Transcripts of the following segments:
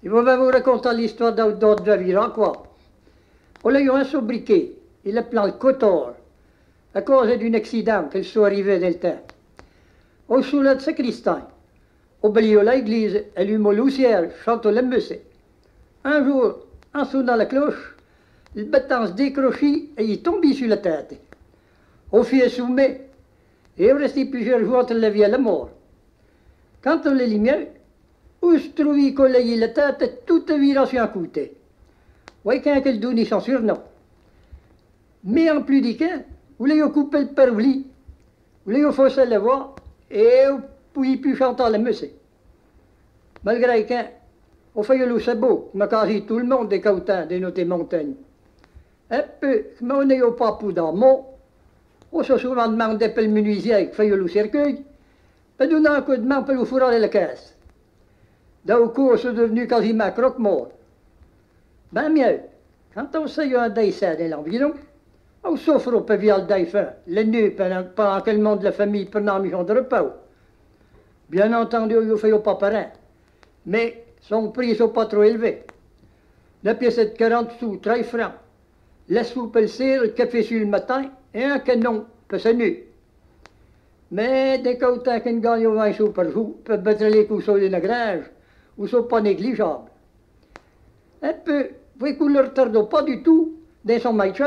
Il va vous raconter l'histoire d'autres de quoi. On a eu un sobriquet, il appelait le Cotor, à cause d'un accident qu'il soit arrivé dans le temps. Au soulève de sacristain, au balieu de l'église, elle eut mon loussière, chante le messe. Un jour, en sonnant la cloche, le bâton se décrochit et il tombait sur la tête. Au fil soumet, et il restait plusieurs jours entre la vie et la mort. Quand on les lumière, où se trouvait collé la tête, toute la vie sur un côté. Oui, qu'un qu'elle donne son surnom. Mais en plus du qu'un, vous l'avez coupé le pervli, vous l'avez faussé la voix, et vous pouvez plus chanter la messe. Malgré qu'un, on fait le sabot, mais quasi tout le monde est content de notre montagne. Un peu, mais on n'est pas pour d'amour. On se souvent demandé pour le menuisier qui fait le cercueil, puis donner un coup de main pour le fourrer la caisse. D'un coup, on est devenu quasiment croque-mort. Ben mieux, quand on sait un décès dans l'environ, on souffre au pavillon le défunt, la nuit, pendant que le monde de la famille prenant un mission de repos. Bien entendu, il ne fait pas pareil, mais son prix n'est pas trop élevé. La pièce est de 40 sous, 13 francs. La soupe, le cire, le café sur le matin, et un canon, pour sa nuit. Mais dès qu'on gagne 20 sous par jour, peut battre les coups sur les nagranges, ou sont pas négligeables. Un peu, vous qu'on ne le retarde pas du tout dans son métier,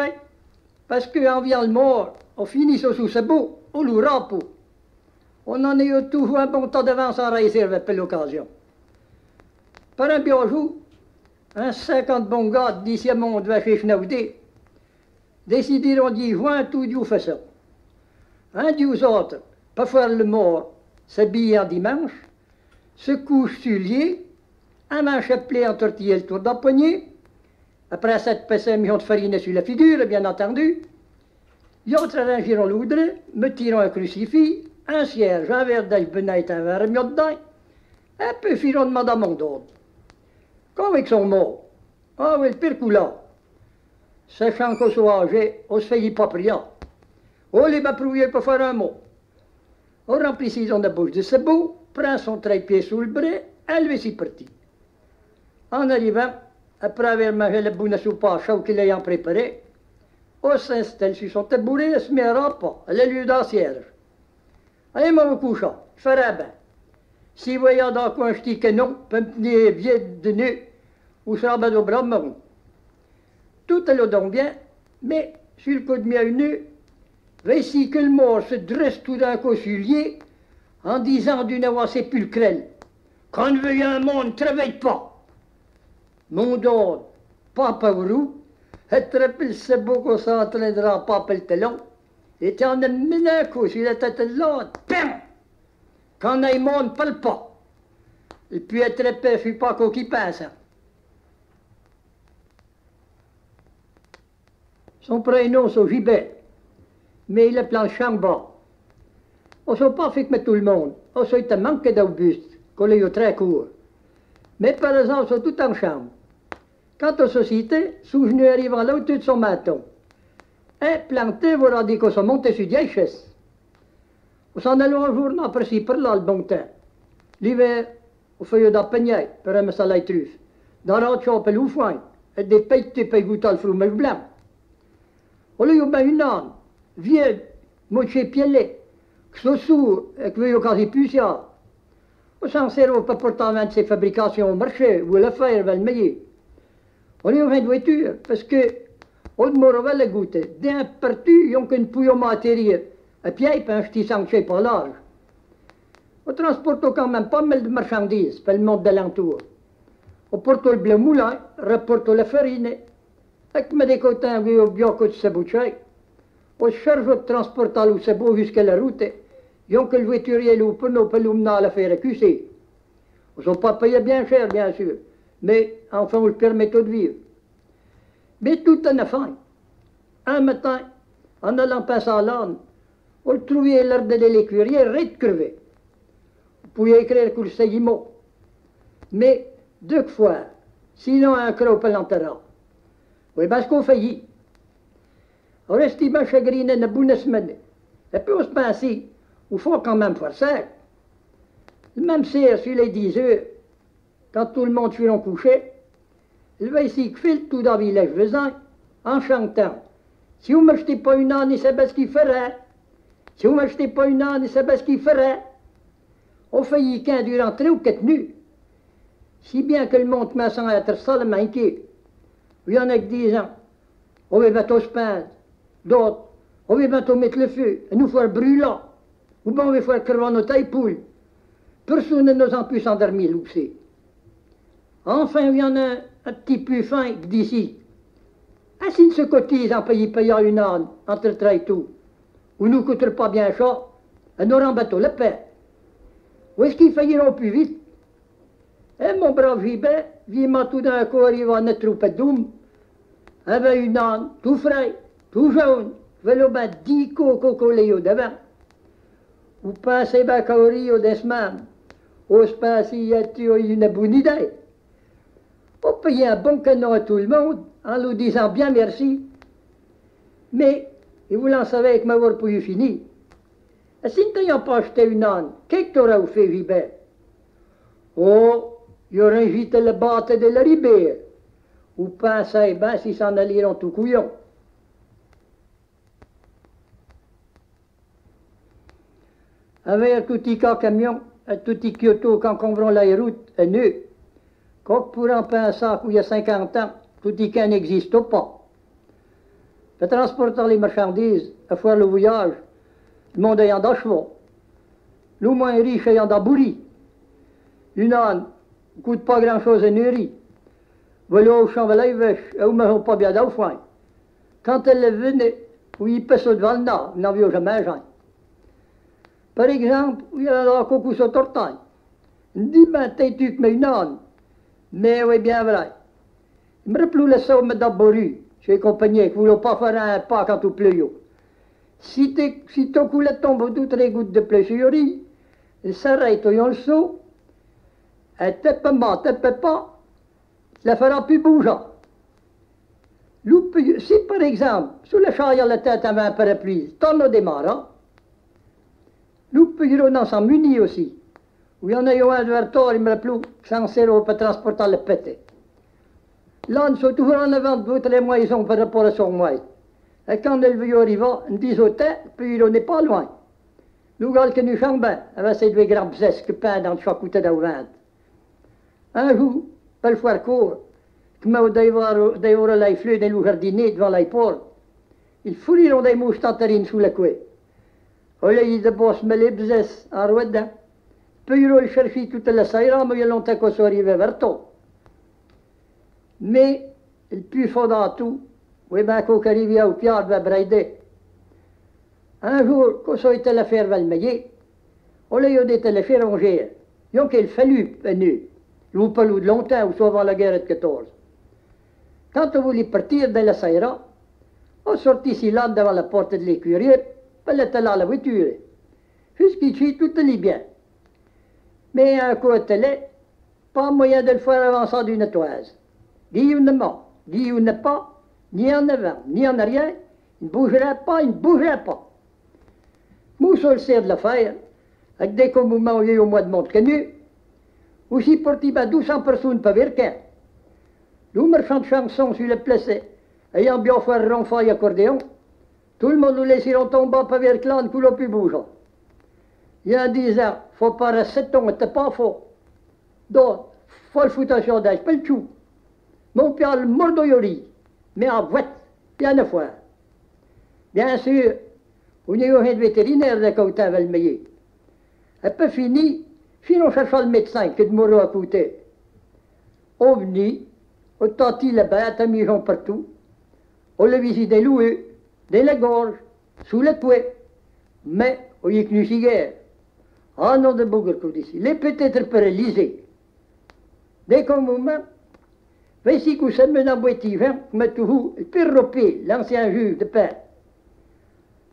parce qu'en vient le mort, on finit sous sa beau, on le rappe. On en a eu toujours un bon temps d'avance en réserve pour l'occasion. Par un bien jour, un 50 bons gars d'ici à mon de chez Schnaudé décideront d'y joindre tout du façon. Un des autres, pas faire le mort, s'habille en dimanche, se couche sur le lit, un manche appelé en tortillé le tour de la poignée, après 7 passés millions de farine sur la figure, bien entendu. L'autre arrangeront l'oudre, me tirant un crucifix, un cierge, un verre d'ail benette, un verre miot dedans, un peu filon de madame Mondone. Comme avec son mot, ah oui, le pire coup là. Sachant qu'on soit âgé, on se fait pas prier. On les baprouiller pour faire un mot. On remplit son de bouche de sabot, prend son trait-pied sous le bras, et lui c'est parti. En arrivant, après avoir mangé la bonne soupe à chaud qu'il ayant préparée, on s'installe sur son tabouret et se met à repas, à la lieu d'un cierge. Allez, mon couchant, je ferai bien. Si vous voyez dans le coin je dis que non, peut me tenir vieux de nu, ou sera ben au bras de mon. Tout allait donc bien, mais sur le coup de mieux nu, voici que le mort se dresse tout d'un coup sur le lit, en disant d'une voix sépulcrelle, quand on veut un monde, ne travaille pas. Mon don, pas pauvre, attrape le sabot qu'on s'entraînera pas pour le talon, et en a mis un coup sur la tête de l'autre, pam! Quand un monde ne parle pas. Et puis attraper, ne fut pas qu'on qui passe. Son prénom, c'est Gibet, mais il est plein de chambres. On ne s'est pas fait comme tout le monde. On s'est un manque d'Auguste, qu'on est très court. Mais par exemple, c'est tout en chambre. Quand on société, sous genou arrivant là au-dessus de son menton. Et planté, vous rendez qu'on s'est monté sur des chaises. On s'en allait un jour, après par là, le bon temps. L'hiver, on fait des paniers, pour un salade truffe. Dans l'autre chambre, le foin, et des pêtes pour goûter le fromage blanc. On a eu une âne, vieille, moitié piellée, qui sont sourds et qui veut quasi plus ça. On s'en sert pour porter de ses fabrications au marché, ou à la faire, vers le meilleur. On a eu une voiture, parce que, on demande à la goûter. D'un partout, ils ont qu'une pouille matérielle. À pied, puis un petit sanché par l'âge. On transporte quand même pas mal de marchandises pour le monde d'alentour. On porte le blé moulin, rapporte la farine. Avec mes décotins, on a bien que de saboucher. On charge de transporter le sabot jusqu'à la route. Ils ont que le voiturier ou pour nous mener à la faire accuser. On ne sont pas payés bien cher, bien sûr. Mais enfin, on le permet de vivre. Mais tout en a fin. Un matin, en allant passer à l'âne, on le trouvait l'heure de l'écurie, raide crevé. Vous pouvez écrire que le saillement. Mais deux fois, sinon un croc à l'enterrant. Oui, parce qu'on faillit. On reste chagriné une bonne semaine. Et puis on se pense, il faut quand même faire ça. Le même c'est sur les 10 heures, quand tout le monde fut couché, il va ici que fait tout dans le village voisin, en chantant. Si vous ne m'achetez pas une âne, c'est bien ce qu'il ferait. Si vous ne m'achetez pas une âne, c'est bien ce qu'il ferait. On fait y qu'un du rentrer ou qu'être nu. Si bien que le monde commence à être seulement inquiet. Il y en a qui disent, on va bientôt se peindre. D'autres, on va bientôt mettre le feu, et nous faire brûlant. Ou bien on va faire crever nos tailles poules. Personne ne nous en peut s'endormir, loup-c'est. Enfin, il y en a un petit plus fin qui dit ici. Ah, s'ils se cotisent en payant une âne, entre traits et tout, ou nous coûtera pas bien cher, et nous aurons bateau le pain. Où est-ce qu'ils failliront plus vite? Eh, mon brave Gibet, vivement tout d'un coup arrive à notre troupe d'homme, avec une âne, tout frais, tout jaune, velo ben 10 coco collés au devant. Vous pensez bien qu'au Rio des semaines, on se passe y a une bonne idée. On paye un bon canon à tout le monde, en nous disant bien merci. Mais, et vous l'en savez que m'avoir pu fini. Et si nous n'ayons pas acheté une âne, qu'est-ce que tu auras fait, Gibet? Oh, il y aurait invité le bâton de la ribière. Vous pensez bien si s'en alliront tout couillon. Avec tout petit camion, et tout petit Kyoto quand on prend la route, et nous, quand pour en penser qu'il y a 50 ans, tout petit cas n'existe pas. De transporter les marchandises, à faire le voyage, le monde ayant des chevaux, le moins riche ayant des bourris. Une âne ne coûte pas grand-chose à nourrir. Voilà au champ de la vache, et où ne pas bien d'enfants. Quand elle venait, où il passe devant le nord, il n'en vit jamais rien. Par exemple, il y a la coco sur tortail. Il dit, ben, t'es-tu que mais une âne? Mais oui, bien vrai. Il me rappelle le somme d'Aboru, chez compagnie, qui ne voulait pas faire un pas quand tout pleut. Si ton coulet tombe toutes les gouttes de pleuchurie, il s'arrête au le saut, et t'es pas, il la fera plus bouger. Si par exemple, sous le chariot la tête avec un parapluie, t'en as démarre, hein? Nous payerons dans sa muni aussi. Où il y en a eu un advertoire, il me rappelle, censé pour transporter le pété. Là, nous sommes toujours en avant de votre les moisons par rapport à son mois. Et quand elle veut arriver, nous disons, puis on n'est pas loin. Nous, que nous chambons, avec ces deux grands bzesses qui peignent dans chaque côté de vent. Un jour, pour le faire court, que m'a d'ailleurs la fleur dans le jardinier devant la porte, ils fourriront des mouches tantarines sous la couette. Au lieu de boss me les bzes en roidin, puis ils chercher toute la saïra, mais il y a longtemps qu'on soit arrivé vers toi. Mais, il plus faut dans tout, oui, ben, qu'on arrive au pied de Braide. Un jour, quand ça a été l'affaire Valmeillé, au lieu d'être l'affaire Angers, ils ont qu'il fallu venir, ou pas de longtemps, ou soit avant la guerre de 14. Quand on voulait partir de la saïra, on sortit ici là devant la porte de l'écurie, elle était là, la voiture. Jusqu'ici, tout allait bien. Mais un coup télé, pas moyen de le faire avancer d'une toise. Guillaunement, pas, ni en avant, ni en arrière, il ne bougerait pas. Moussa le sert de la faire, avec des moments où il y a eu au mois de Montcanu, aussi parti 200 personnes par Virquin. Le marchand de chansons sur le placé, ayant bien fait un renfort et accordéon, tout le monde nous laissera tomber par Virclan, qu'il n'a plus bouger. Il y a 10 ans, il faut pas rester 7 ans, c'était pas faux. Donc, il faut le foutre sur d'âge, pas le chou. Mon père le mordoyori, mais en boîte, bien à fois. Bien sûr, on est eu un vétérinaire de côté à Valmeillé. Et puis fini, on cherchait le médecin qui est de mourir à côté. On venait, on tâtit la bête, on mis partout. On l'a visité loué, dans la gorge, sous le toit. Mais, on y est venu cigare. Ah non, de Bougercourt ici. Les peut-être paralysés. Dès qu'un moment, voici qu'on s'est mené en boîtier, mais toujours, le pire ropé, l'ancien juge de paix.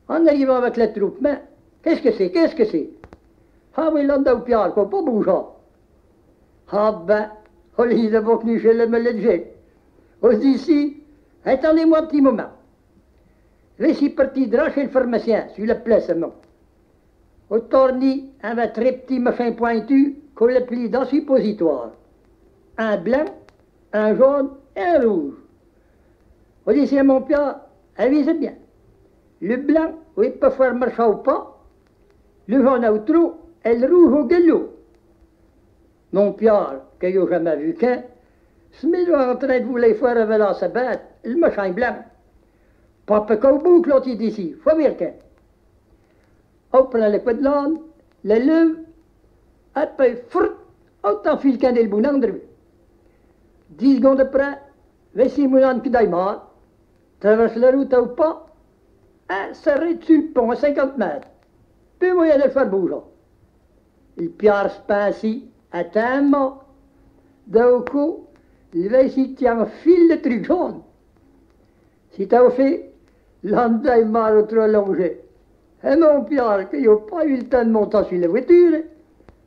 En arrivant avec la troupe, mais, qu'est-ce que c'est? Ah oui, l'on a au pied, quoi, pas bouger. Ah ben, on les a pas venus chez le médecin. On se dit ici, attendez-moi un petit moment. Voici parti de chez le pharmacien, sur la place, non. Au tourni, un très petit machin pointu, qu'on le plie dans le suppositoire. un blanc, un jaune et un rouge. On dit, c'est mon père, avisez bien. Le blanc, oui, peut faire marcher ou pas. Le jaune au trou et le rouge au galop. Mon père, que je n'ai jamais vu qu'un, se met en train de vouloir faire reveler sa bête, le machin blanc. Papa qu'au bout, l'autre il dit ici, faut dire qu'un. On prend le coup de l'âne, le lève, après, frut, on t'enfile qu'un des boulons de lui. 10 secondes après, voici mon âne qui démarre, traverse la route ou pas, et s'arrête sur le pont à 50 mètres. Peu moyen de le faire bouger. Il pierre se pince à tellement, d'un coup, il va ici tient un fil de truc jaune. Si t'as fait, l'âne démarre au trop allongé. Et mon Pierre, qu'il n'a pas eu le temps de monter sur la voiture,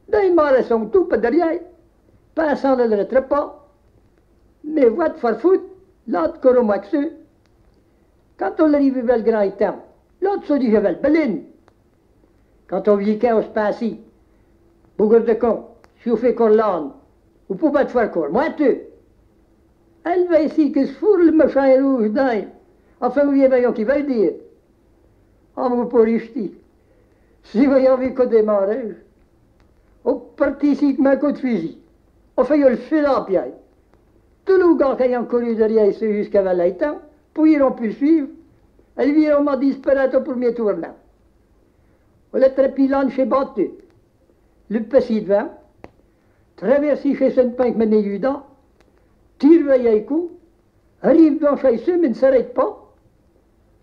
démarre son tout pas derrière, passant ne le retrait pas. Mais va te faire foutre, l'autre corps au maxeux. Quand on arrive vers le grand étang, l'autre se dit je vais le beline. Quand on vit qu'un, on se passe ici. Bougre de con, si on fait corps l'âne, ou pouvez te faire corps, moi tu. Elle va ici que se fourre le machin rouge d'un. Enfin, vous voyons qui va le dire. Ah, mon pauvre ch'ti, si vous avez qu'au démarrage, on partit ici avec un coup de fusil. On fait le fil à pied. Tous les gars qui ont couru derrière ici jusqu'à l'étang, puis ils ont pu le suivre, elles virent disparaître au premier tournant. On l'a trépillant chez battu. Le petit de vin, traverse chez Saint-Pink mené Judas, tire le coup, arrive dans chez eux, mais ne s'arrête pas.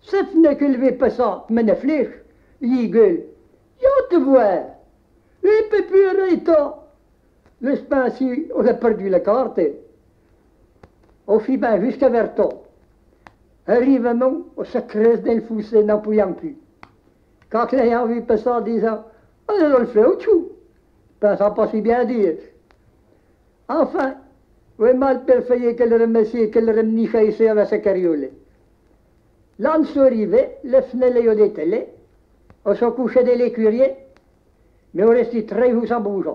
Ça n'est que lever passant, mais ne flèche, il gueule. Je te vois. Il peut plus arrêter. Le spinci, on a perdu la carte. On fit bien jusqu'à Verton. Arrivement, on se creuse dans le fossé, n'en pouvant plus. Quand l'ayant vu passer en disant, on a le fait au-dessous, pensant pas si bien dire. Enfin, oui, mal perfayé qu'elle remercie, qu'elle remnichait ici avec sa carriole. L'âne s'arrivait, le fenêtre au dételé, on se couchait de l'écurie, mais on restait très haut sans bouger.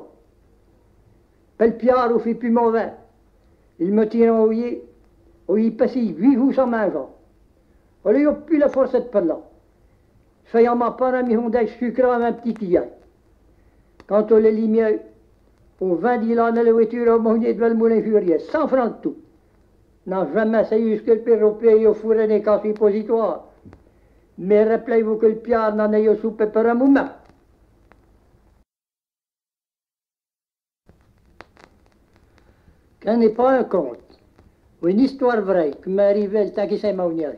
Pel Pierre, on fit plus mauvais. Il me tire en haut, on y passait 8 jours sans manger. On n'a plus la force de parler. Faisant ma part un million d'âge sucré à un petit quillage. Quand on les lit mieux, on vendit là dans la voiture au mounier devant le moulin furieux, 100 francs de tout. Non, jamais ça eu que le père au pays au fourré des cas suppositoires. Mais rappelez-vous que le Pierre n'en a eu soupé par un moment. Qu'un n'est pas un conte, ou une histoire vraie qui m'est arrivée le temps qui s'est maunière.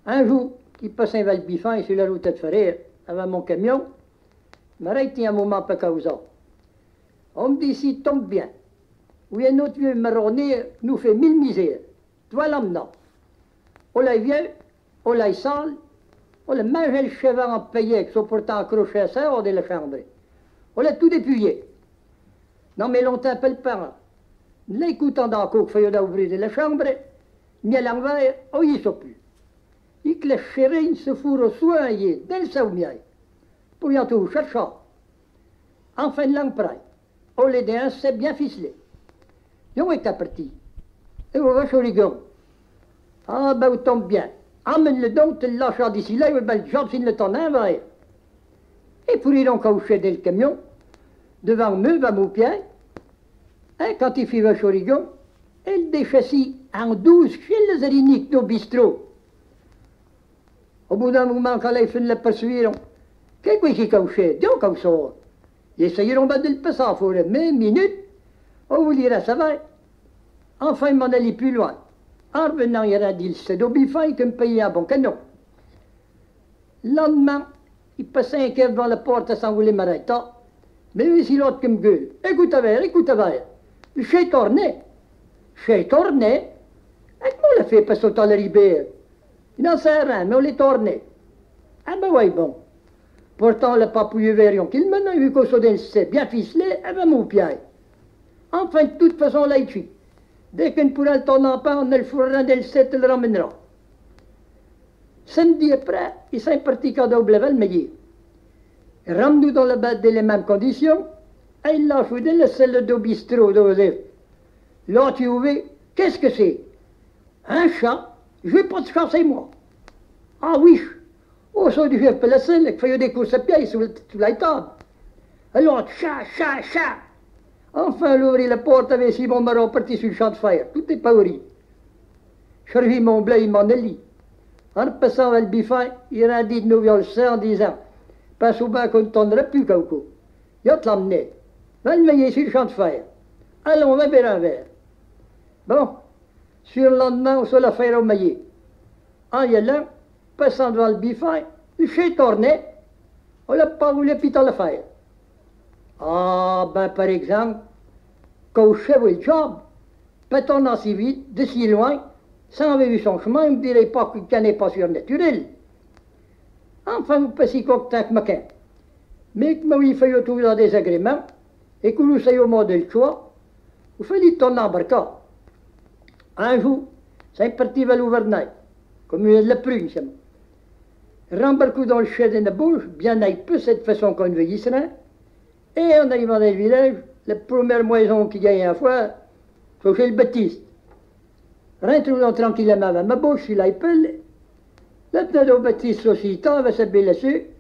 Un jour, qui passait vers le Biffin sur la route de Ferrer, avec mon camion, m'arrête un moment pas causant. On me dit si tombe bien. Oui, un autre vieux marronnier nous fait 1000 misères. Toi l'amenant. On l'a vieux, on l'a sale, on l'a mangé le cheval en payé, qui sont pourtant accroché à ça, on de la chambre. On l'a tout dépouillé. Non, mais longtemps, pas le parent. L'écoutant d'encore, qu'il fallait ouvrir de la chambre, ni à l'envers, on y est plus. Et que la chérine se fourre au soin, dès le saumier. Pour y en tout chercher. Enfin, l'empreinte. On les d'un, c'est bien ficelé. Et on est parti. Et on va sur les gants. Ah, ben, on tombe bien. Amène-le donc, te lâche d'ici là, et ben, le job, s'il le t'en envers. Et puis, il a couché dans le camion, devant me, va mon pied. Et quand il fit le chorigon, il déchassit en 12 chez les ariniques au bistrot. Au bout d'un moment, quand il finit de le poursuivre, qu'est-ce qui couchait? Dieu, comme ça. Ils essayeront de le passer pour la même minute. On vous dira, ça va. Enfin, il m'en allait plus loin. En revenant, il a dit, c'est au Biffin qui me payait un bon canon. Le lendemain, il passait un quart devant la porte sans vouloir m'arrêter. Mais ici, l'autre qui me gueule. Écoute, avec. J'ai tourné. Et comment on l'a fait passer au la rivière? Il n'en sait rien, mais on l'a tourné. Ah ben oui, bon. Pourtant, le papouilleux verrion qu'il mène a eu qu'au saut d'un set bien ficelé, avec mon pied. Enfin, de toute façon, là, il suit. Dès qu'une poule tourne en pain, on le fourra dans le set et le ramènera. Samedi après, il s'est parti qu'à double meilleur. Ramène-nous dans le bas dans les mêmes conditions, et il l'a foutu dans le celle de bistrot d'Osef. Là, tu ouvres, qu'est-ce que c'est? Un chat? Je vais pas te chasser, moi. Ah oui, oh, ça, du chef la scène, qui fait des courses à pied sous la table. Alors, chat, chat, chat. Enfin, elle ouvrit la porte avec Simon Marron parti sur le champ de fer. Tout est pauri. Je revis mon blé, il m'en est lit. En passant vers le biffin, il a dit de nous violer en disant, pas souvent qu'on ne tournerait plus, Coco. Il a te l'emmené. Va le veiller sur le champ de fer. Allons, on va boire un verre. Bon, sur le lendemain, on se l'a fait au maillet. En y allant, passant devant le biffin, le chien tournait. On n'a pas voulu piter le faire. Ah, ben par exemple, quand je fais le job, peut-on si vite, de si loin, sans avoir vu son chemin, il ne dirait pas qu'il n'est pas surnaturel. Enfin, vous passez quoi que maquin. Mais que moi, il fait tout dans des agréments, et que nous soyons au mode de choix, vous faites ton embarquer. Un jour, c'est parti vers l'ouvernail, comme une la prune, ça. Rembarqué dans le chien de la bouche, bien peu cette façon qu'on vieillisserait. Et en arrivant dans le village, la première moisson qui gagne à fois, c'est chez le Baptiste. Rentrons tranquillement dans ma bouche, il l'appelle. Maintenant, au Baptiste aussi, il va se blesser.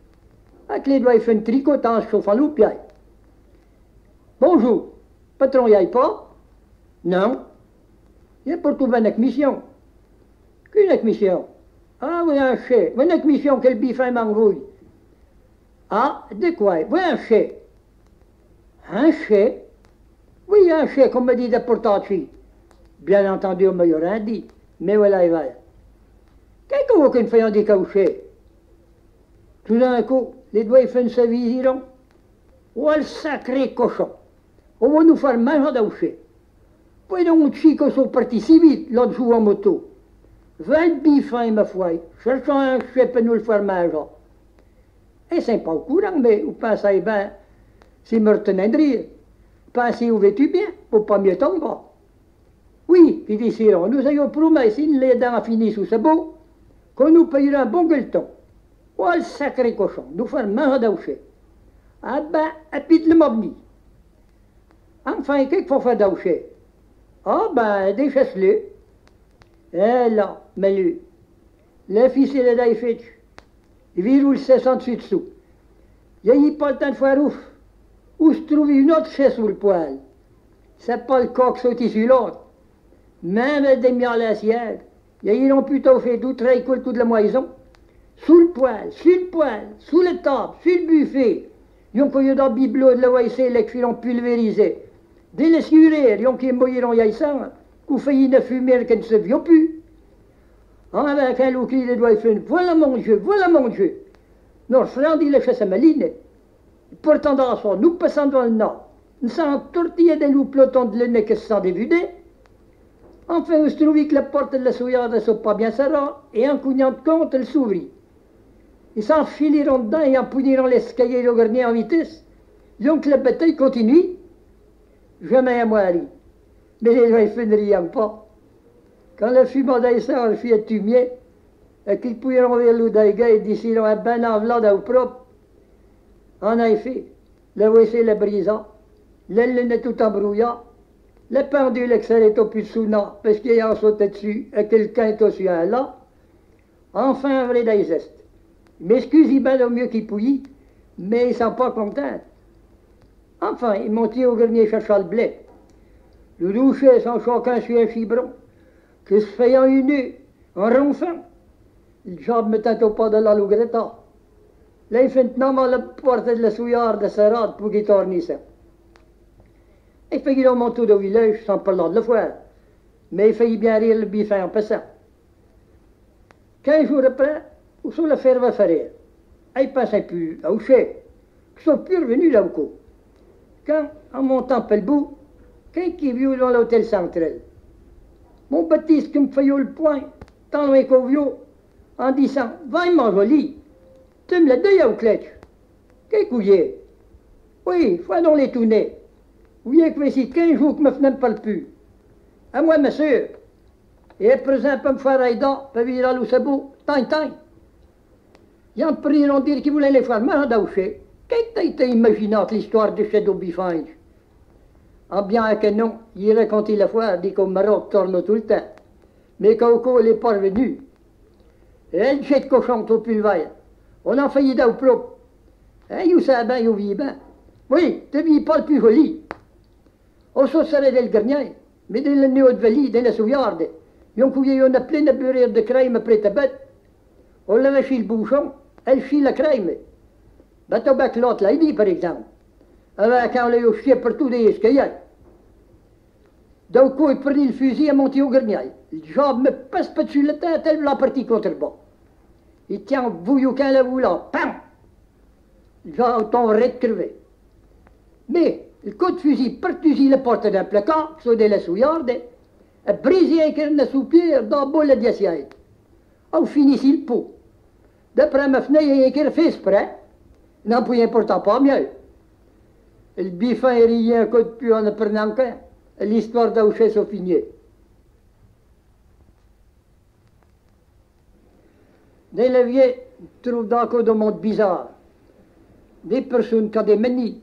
Avec les doigts, il fait un tricot en se chauffant l'oupiaille. Bonjour, patron, y aille pas? Non. Il y a pour tout une mission. Qu'une mission? Ah, oui, un chien. Une mission, quel biffin m'enrouille. Ah, de quoi? Oui, un chien. Un chien? Oui, un chien, comme me dit de portachi. Bien entendu, on me l'a rien dit. Mais voilà, il va. Qu'est-ce que vous qu'une fait en dit cauché? Tout d'un coup, les doigts font se visiront. Oh, le sacré cochon! On va nous faire mal à daucher. Puis donc, chico sont partis si vite, l'autre jour en moto. 20 biffins, ma foi, cherchant un chien pour nous le faire mal. Et c'est pas au courant, mais vous pensez bien, si me retenez de rire, pensez où vas-tu bien, pour pas mieux tomber. Oui, ils diront, nous ayons promis, si les dents finissent sous ce beau, qu'on nous payera un bon gueuleton. Oh, le sacré cochon, nous faire mal à daucher. Ah ben, et puis le mobni. Enfin, qu'est-ce qu'il faut faire daucher? Ah ben, déchasse-le. Eh là, mais lui, le fils il est d'aïfitch. Il vire où le 68 sous. Il n'y a pas le temps de faire ouf. Où se trouve une autre chaise sous le poêle. C'est pas le coq sauté sur l'autre. Même des mis à l'assiette. Ils ont plutôt fait d'outre coule toute la moison. Sous le poêle, sous la table, sur le buffet. Ils ont connu dans le bibelot de la OIC, les qui l'ont pulvérisé. Dès les surer, ils ont qui mouillent en yaïsant, qu'on fait une fumée qui ne se vient plus. Avec un loup qui les doigts faire, voilà mon Dieu, voilà mon Dieu. Notre frère dit la chasse à maline. Pourtant dans son, nous passons dans le nord. Nous sommes tortillés des loups pelotons de l'aîné qui se sont dévidés. Enfin, on se trouve que la porte de la souillade ne soit pas bien serrée, et en cognant de compte, elle s'ouvrit. Ils s'enfileront dedans et empoigniront l'escalier de Garnier en vitesse. Donc la bataille continue. Jamais à moi, mais les gens ne rient pas. Quand le fumant d'Aïssa, le fit à Tumier, et qu'ils pouilleront vers l'Oudaïga et d'ici là, un ben envelade au propre, en effet, le WC le brisa, l'aile n'est tout embrouilla, le pendule est au plus souna, parce qu'il y a sauté dessus, et quelqu'un est aussi un là, enfin un vrai d'Aïsest. M'excusez bien au mieux qu'il pouillit, mais ils ne sont pas contents. Enfin, ils m'ont tiré au grenier chercher le blé. Le doucher sans chacun sur un fibron, que se fait en une, en ronfant. Le job me tente au pas de la lougretta. Là, il fait maintenant la porte de la souillarde de Sarade pour qu'il tournisse. Il fait qu'il monte tout au village sans parler de le faire. Mais il fait bien rire le biffin en passant. 15 jours après, où sont la ferme à faire? Il passe un peu à Ouchet, qui sont plus revenus là où. Quand, en montant par le bout, quelqu'un vient dans l'hôtel central. Mon Baptiste qui me fait le point, tant loin qu'au vieux, en disant, va il mange au lit. Tu me l'as dit au clèche. Qu'est-ce qu'il y a? Oui, faut dans les tourner. Vous voyez que voici 15 jours que me ne parle plus. À moi, ma soeur. Et à présent, peut me faire aïda, peut venir à l'Oussabou, tant. Ils ont pris à dire qu'ils voulaient les faire mal à Daucher. Qu'est-ce que t'as imaginé l'histoire de chez Biffin? En bien que non, il racontait la fois, dit qu'au Maroc tourne tout le temps. Mais Coco n'est pas revenu. Et elle jette cochon au pulvaire. On a failli d'au propre. Et you savez bien, you vit bien. Oui, tu vis pas le plus joli. On se serait del garnier, mais dans le nez de vallée, dans la souillarde. Ils ont couillé une pleine beurre de crème après ta bête. On l'avait chez le bouchon, elle chez la crème. Bateau bac l'autre, là, il dit par exemple. Avec quand on l'a eu chier partout des escaliers. Donc, il prenait le fusil et montait au garnier. Le job me passe pas dessus la tête, elle l'a partie contre le bas. Il tient bouillou quand la voulant, pam! Le job tomberait de crever. Mais, le coup de fusil partout la porte d'un placard, sur de la souillarde, a brisé un cœur de soupir dans la boule d'assiette. On finissait le pot. D'après ma fenêtre, il y a un cœur fait exprès. N'en pouvait pourtant pas mieux. Le biffin riait un coup de pu en prenant qu'un. L'histoire d'Auchet s'est finie. Dans la vie, tu trouves encore des mondes bizarres. Des personnes qui ont des manies,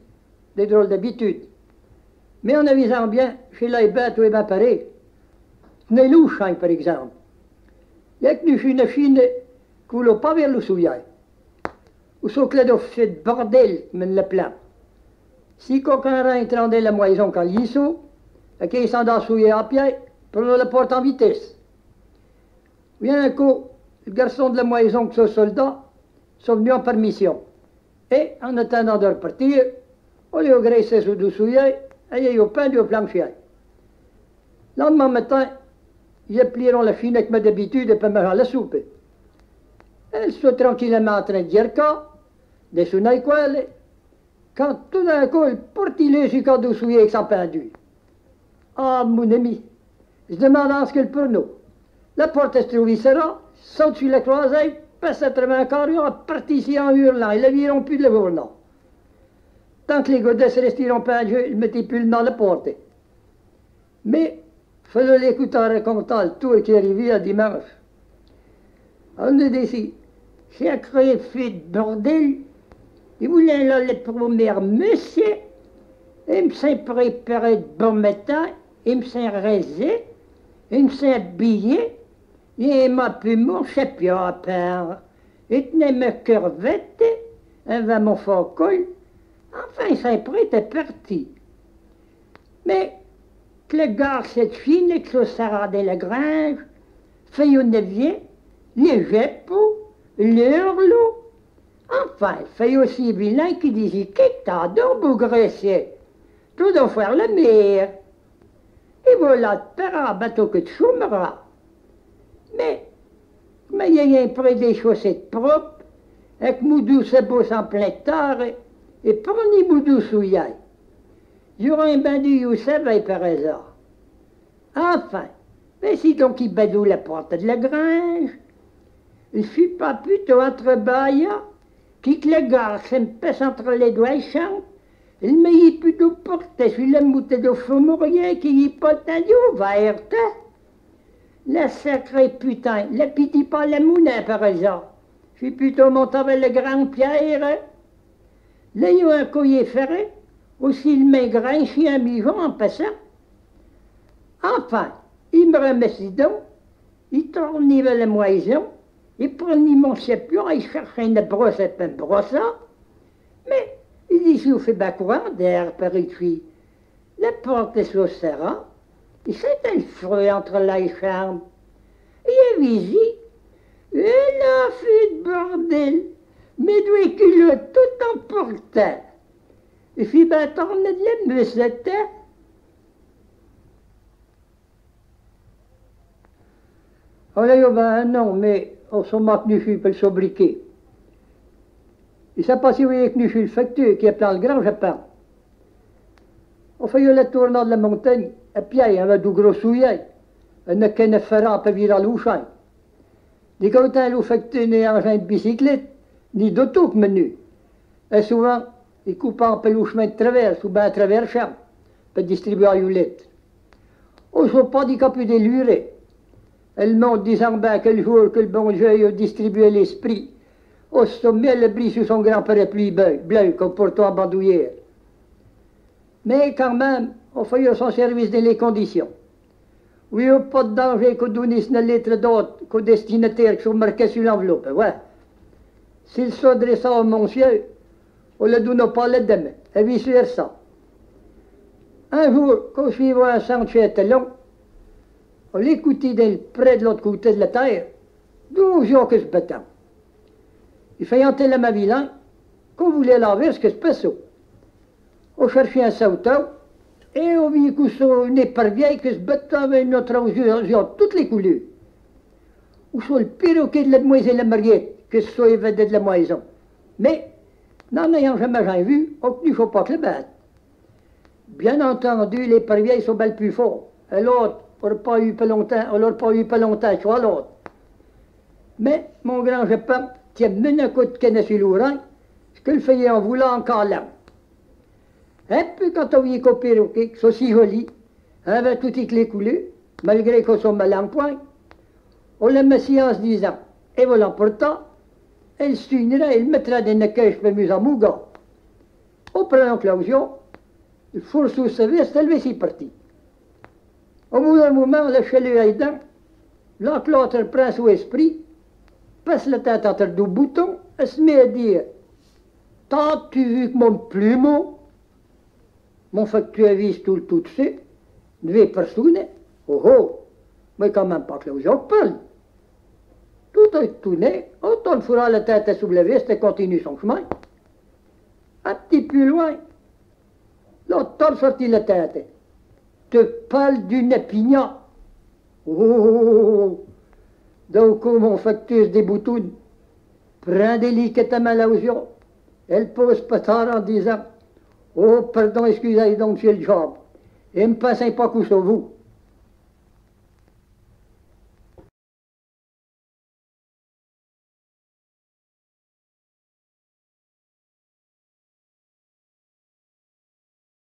des drôles d'habitudes. Mais en avisant bien, chez les bêtes ou les bien pareil. Tenez l'ouchain, par exemple. Il y a que nous une Chine qui ne pas vers le souillage. Ou ce que là, fait bordel, men le plan. Si quelqu'un rentre dans la moison quand il y et qu'il s'en a souillé à pied, prenons la porte en vitesse. Bien un coup, le garçon de la maison que ce soldat sont venus en permission. Et en attendant de repartir, on lui a graissé sous le souillé et il y a eu pain du plancher. Le lendemain matin, ils plieront la chine comme d'habitude et puis mangeant la soupe. Elle soit tranquillement en train de dire quoi, de son école, quand tout d'un coup, le portilé jusqu'à deux souillés avec sa pendu. Ah, mon ami, je demande ce qu'il pour nous. La porte se trouve ici, saute sur la croisée, passe à travers un carrière, partit ici en hurlant, ils ne viront plus de le journal. Tant que les godesses resteront pendus, ils ne mettaient plus dans la porte. Mais, il fallait l'écouter en racontant le tour qui est arrivé à dimanche. On a dit, c'est un créé fait de bordel, il voulait là le premier monsieur, il me s'est préparé de bon matin, il me s'est raisé, il me s'est habillé, il m'a pu mon chapeau à part, il tenait ma curvette, avait mon faux col, enfin il s'est prêt, était parti. Mais, que le gars, cette fille, que le Sarah de la Grange, fait une vient, les jepos, l'hurlo, enfin, fait aussi vilain qui disait, qu'est-ce que t'as donc bougressé? Tout doit faire le mire. Et voilà, te paiera bateau que tu chômeras. Mais il y a un près des chaussettes propres, avec Moudou se bosse en plein tard, et prenez Moudou souillaille. Il y aura un bandit Youssef par hasard. Enfin, mais si donc il badoue la porte de la grange, il fut pas plutôt entre Baya, qui que le gars se me pèse entre les doigts et chante, il me y plutôt porté sur la moutée de Faumourien qui y potait ouverte. La sacrée putain, la pitié pas la moulin par exemple. Je suis plutôt monté avec le grand pierre. Là, il y a un collier ferré, aussi le main grinché un mijon en passant. Enfin, il me remercie donc, il tournait vers la moison, il prenait mon chapeau, il cherchait une brosse et un brossard, mais il dit, si vous faites bien courant d'air par ici, la porte est sur le serrant, et c'est un fruit entre les chambres. Et il visite, et là, fait de bordel, mais d'où qu'il a tout emporté. Et puis, ben, tourne de la musette. On a eu ben non, mais on s'en m'a tenu sur le sobriquet. Il s'est passé avec nous sur le facteur qui est plein le grand Japon. On fait le tour de la montagne, et puis il y a du gros souillé, on n'a qu'un ferrant pour virer à l'ouchain. Les côtés le facteur n'est engin de bicyclette, ni d'auto que menu. Et souvent, ils coupent un peu le chemin de traverse ou bien à travers champ pour distribuer à Yulette. On ne soit pas dit qu'on peut délurer. Elle monte disant ben quel jour que le bon Dieu a distribué l'esprit. Au sommet, le brise sur son grand parapluie bleu, comme portant en bandoulière. Mais quand même, on fait son service dans les conditions. Oui, pas de danger qu'on donne une lettre d'autre qu'au destinataire qui sont marqués sur l'enveloppe, ouais. S'il s'adresse au monsieur, on ne le donne pas le demain, et vice versa. Un jour, quand je suis voir un sentier long, on l'écoutait près de l'autre côté de la terre, 12 jours que je battais. Il fait entrer la ma vilain, qu'on voulait laver ce que se passe. On cherchait un sauteur, et on vit une épervieille qui se battait avec une autre aux toutes les couleurs. Ou sur le perroquet de la demoiselle la Mariette, que ce soit évadé de la maison. Mais, n'en ayant jamais rien vu, on ne faut pas que le battre. Bien entendu, l'épervieille sont bien plus forts. Et l'autre, on n'a pas eu pas longtemps, soit l'autre. Mais, mon grand Japon, qui a mené un coup de canne sur l'oreille, ce qu'il faisait en voulant encore là. Et puis quand on vit qu'au perroquet, qui sont si jolis, avec toutes les couleurs, malgré qu'on soit mal en point, on la met en se disant, et voilà pourtant, elle s'unira et elle mettra des necages pour mieux en mouga. On prend l'occasion, il faut sous sa veste, elle est parti. Au bout d'un moment, le chalut aidant, l'autre prend son esprit, passe la tête entre deux boutons, et se met à dire, t'as-tu vu que mon plumeau, mon fait que tu as vu tout de suite, devait personne, oh, mais quand même pas que là où j'en parle. Tout est tourné, autant le fera la tête sous la veste et continue son chemin. Un petit peu loin, l'autre sortit la tête. Te parle d'une épigna. Oh, donc mon facteuse des boutons, prend délicatement la hausion. Elle pose patard en disant, oh, pardon, excusez donc, monsieur le job. Et me passez pas coup sur vous.